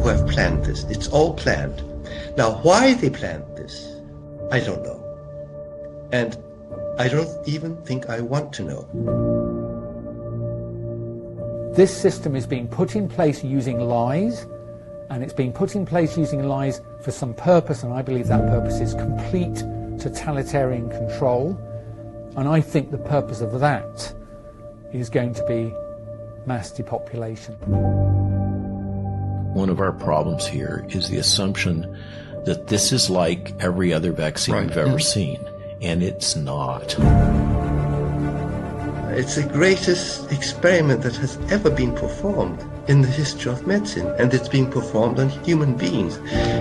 who have planned this. It's all planned. Now, why they planned this, I don't know. And I don't even think I want to know. This system is being put in place using lies, and it's being put in place using lies for some purpose, and I believe that purpose is complete totalitarian control. And I think the purpose of that is going to be mass depopulation. One of our problems here is the assumption that this is like every other vaccine we've ever seen, and it's not. It's the greatest experiment that has ever been performed in the history of medicine, and it's being performed on human beings.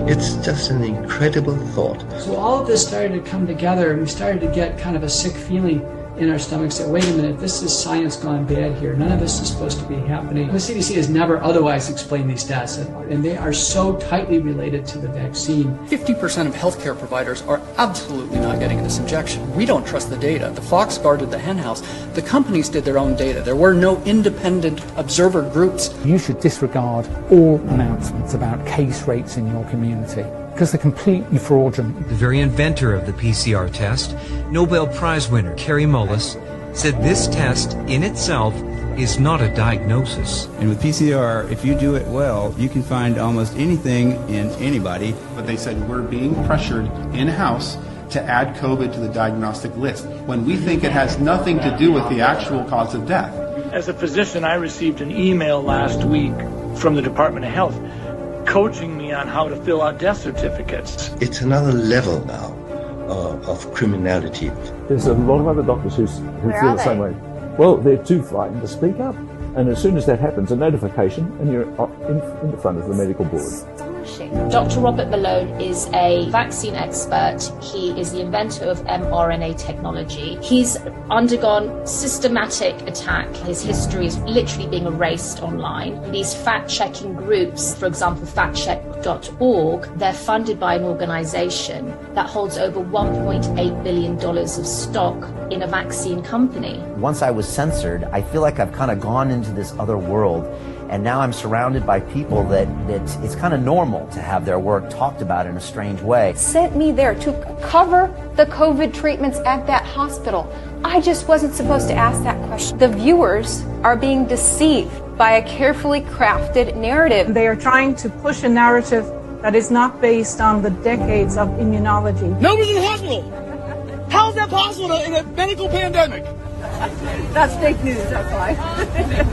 It's just an incredible thought. So all of this started to come together, and we started to get kind of a sick feeling in our stomachs that, wait a minute, this is science gone bad here. None of this is supposed to be happening. The CDC has never otherwise explained these stats, and they are so tightly related to the vaccine. 50% of healthcare providers are absolutely not getting this injection. We don't trust the data. The fox guarded the henhouse. The companies did their own data. There were no independent observer groups. You should disregard all announcements about case rates in your community, because they're completely fraudulent. The very inventor of the PCR test, Nobel Prize winner Kary Mullis, said this test in itself is not a diagnosis. And with PCR, if you do it well, you can find almost anything in anybody. But they said we're being pressured in-house to add COVID to the diagnostic list, when we think it has nothing to do with the actual cause of death. As a physician, I received an email last week from the Department of Health coaching me on how to fill out death certificates. It's another level now of criminality. There's a lot of other doctors who feel the same way. Well, they're too frightened to speak up. And as soon as that happens, a notification, and you're in the front of the medical board. Dr. Robert Malone is a vaccine expert. He is the inventor of mRNA technology. He's undergone systematic attack. His history is literally being erased online. These fact-checking groups, for example, factcheck.org, they're funded by an organization that holds over $1.8 billion of stock in a vaccine company. Once I was censored, I feel like I've kind of gone into this other world. And now I'm surrounded by people that it's kind of normal to have their work talked about in a strange way. Sent me there to cover the COVID treatments at that hospital. I just wasn't supposed to ask that question. The viewers are being deceived by a carefully crafted narrative. They are trying to push a narrative that is not based on the decades of immunology. Nobody's in the hospital. How is that possible in a medical pandemic? That's fake news, that's why.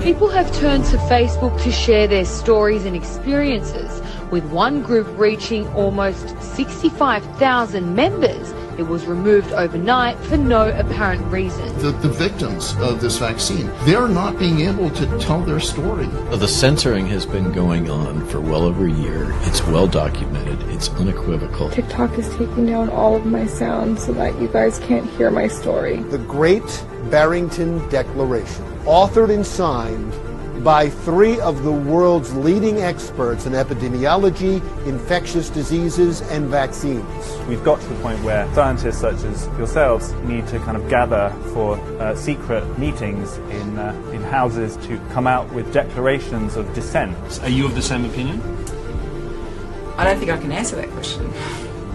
People have turned to Facebook to share their stories and experiences, with one group reaching almost 65,000 members. It was removed overnight for no apparent reason. The victims of this vaccine, they're not being able to tell their story. The censoring has been going on for well over a year. It's well documented. It's unequivocal. TikTok is taking down all of my sounds so that you guys can't hear my story. The Great Barrington Declaration, authored and signed by 3 of the world's leading experts in epidemiology, infectious diseases, and vaccines. We've got to the point where scientists such as yourselves need to kind of gather for secret meetings in houses to come out with declarations of dissent. Are you of the same opinion? I don't think I can answer that question.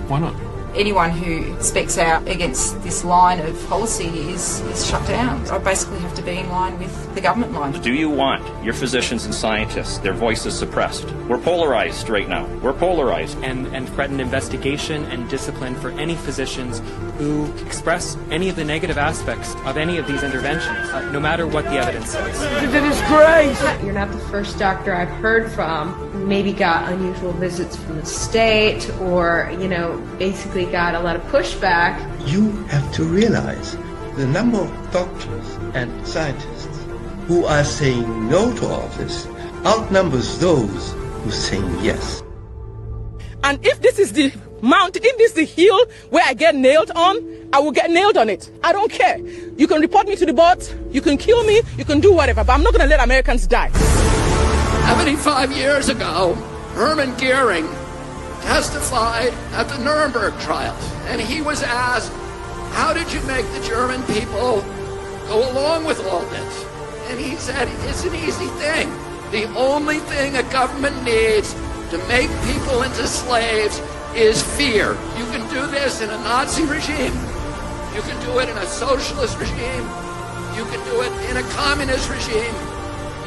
Why not? Anyone who speaks out against this line of policy is shut down. I basically have to be in line with the government line. Do you want your physicians and scientists, their voices suppressed? We're polarized right now. We're polarized. And threaten investigation and discipline for any physicians who express any of the negative aspects of any of these interventions, no matter what the evidence says. It's a disgrace! You're not the first doctor I've heard from who maybe got unusual visits from the state or, basically got a lot of pushback. You have to realize the number of doctors and scientists who are saying no to all this outnumbers those who are saying yes. And if this is the mountain, if this is the hill where I get nailed on, I will get nailed on it. I don't care. You can report me to the board, you can kill me, you can do whatever, but I'm not going to let Americans die. 75 years ago, Hermann Goering testified at the Nuremberg trials, and he was asked, how did you make the German people go along with all this? And he said, it's an easy thing. The only thing a government needs to make people into slaves is fear. You can do this in a Nazi regime. You can do it in a socialist regime. You can do it in a communist regime.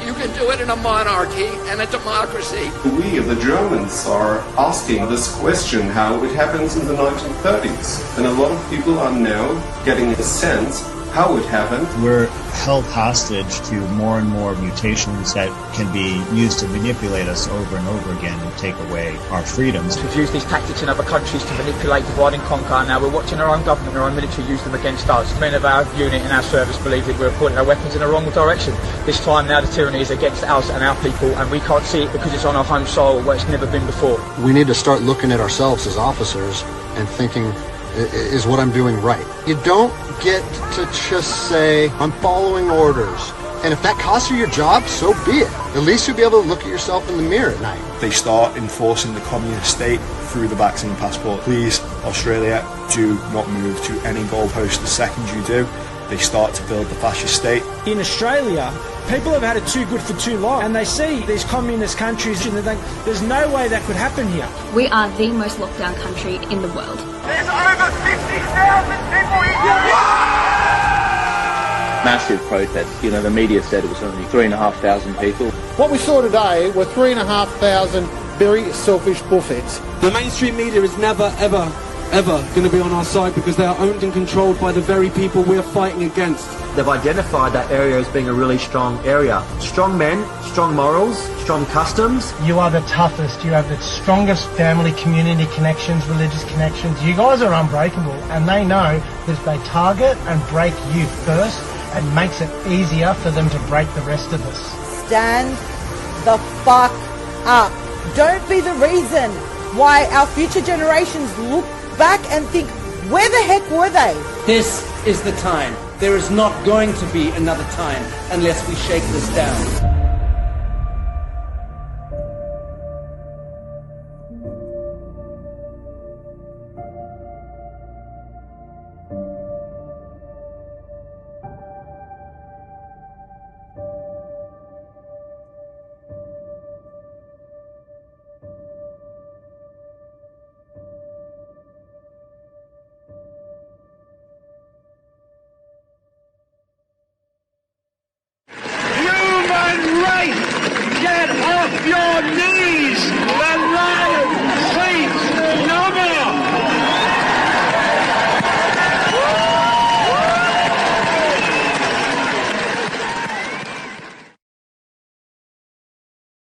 You can do it in a monarchy and a democracy. We, the Germans, are asking this question how it happens in the 1930s. And a lot of people are now getting a sense how it happened. We're held hostage to more and more mutations that can be used to manipulate us over and over again and take away our freedoms. We've used these tactics in other countries to manipulate, divide and conquer. Now we're watching our own government, our own military use them against us. Men of our unit and our service believe that we're pointing our weapons in the wrong direction. This time now the tyranny is against us and our people, and we can't see it because it's on our home soil where it's never been before. We need to start looking at ourselves as officers and thinking, is what I'm doing right? You don't get to just say, I'm following orders. And if that costs you your job, so be it. At least you'll be able to look at yourself in the mirror at night. They start enforcing the communist state through the vaccine passport. Please, Australia, do not move to any goalpost. The second you do, they start to build the fascist state. In Australia, people have had it too good for too long, and they see these communist countries and they think there's no way that could happen here. We are the most locked down country in the world. There's over 50,000 people in Massive protest. You know, the media said it was only 3,500 people. What we saw today were 3,500 very selfish bullfits. The mainstream media is never, ever going to be on our side because they are owned and controlled by the very people we are fighting against. They've identified that area as being a really strong area. Strong men, strong morals, strong customs. You are the toughest. You have the strongest family, community connections, religious connections. You guys are unbreakable, and they know that if they target and break you first, it makes it easier for them to break the rest of us. Stand the fuck up. Don't be the reason why our future generations look back and think, where the heck were they? This is the time. There is not going to be another time unless we shake this down. Get off your knees! The lion